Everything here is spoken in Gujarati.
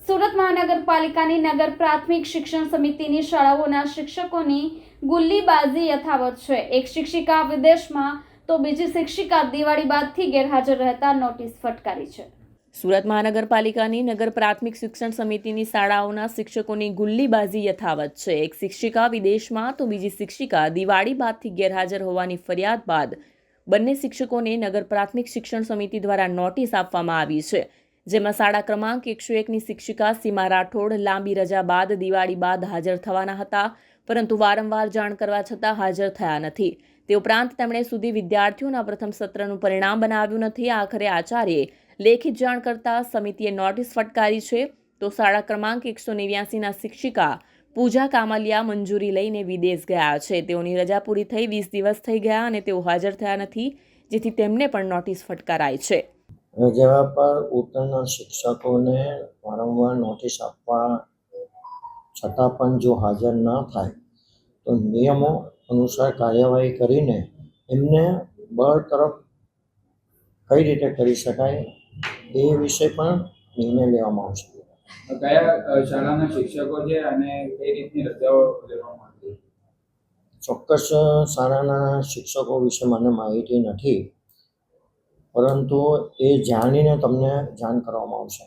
સુરત મહાનગરપાલિકાની નગર પ્રાથમિક શિક્ષણ સમિતિની શાળાઓના શિક્ષકોની ગુલ્લીબાજી યથાવત છે। એક શિક્ષિકા વિદેશમાં તો બીજી શિક્ષિકા દિવાળી બાદથી ગેરહાજર રહેતા નોટિસ ફટકારી છે। સુરત મહાનગરપાલિકાની નગર પ્રાથમિક શિક્ષણ સમિતિની શાળાઓના શિક્ષકોની ગુલ્લીબાજી યથાવત છે। એક શિક્ષિકા વિદેશમાં તો બીજી શિક્ષિકા દિવાળી બાદથી ગેરહાજર હોવાની ફરિયાદ બાદ બંને શિક્ષકોને નગર પ્રાથમિક શિક્ષણ સમિતિ દ્વારા નોટિસ આપવામાં આવી છે, જેમાં શાળા ક્રમાંક 101ની શિક્ષિકા સીમા રાઠોડ લાંબી રજા બાદ દિવાળી બાદ હાજર થવાના હતા, પરંતુ વારંવાર જાણ કરવા છતાં હાજર થયા નથી। તે ઉપરાંત તેમણે સુધી વિદ્યાર્થીઓના પ્રથમ સત્રનું પરિણામ બનાવ્યું નથી। આખરે આચાર્યએ લેખિત જાણ કરતા સમિતિએ નોટિસ ફટકારી છે। તો શાળા ક્રમાંક 189ના શિક્ષિકા પૂજા કામલિયા મંજૂરી લઈને વિદેશ ગયા છે। તેઓની રજા પૂરી થઈ 20 દિવસ થઈ ગયા અને તેઓ હાજર થયા નથી, જેથી તેમને પણ નોટિસ ફટકારાઈ છે। રજા પર ઉતરનાર શિક્ષકોને વારંવાર નોટિસ આપવા છતાં પણ જો હાજર ન થાય તો નિયમો અનુસાર કાર્યવાહી કરીને એમને બરતરફ કઈ રીતે કરી શકાય એ વિશે પણ નિર્ણય લેવામાં આવશે। કયા શાળાના શિક્ષકો છે અને કઈ રીતની રજાઓ લેવામાં આવશે? ચોક્કસ શાળાના શિક્ષકો વિશે મને માહિતી નથી, પરંતુ એ જાણીને તમને જાણ કરવામાં આવશે।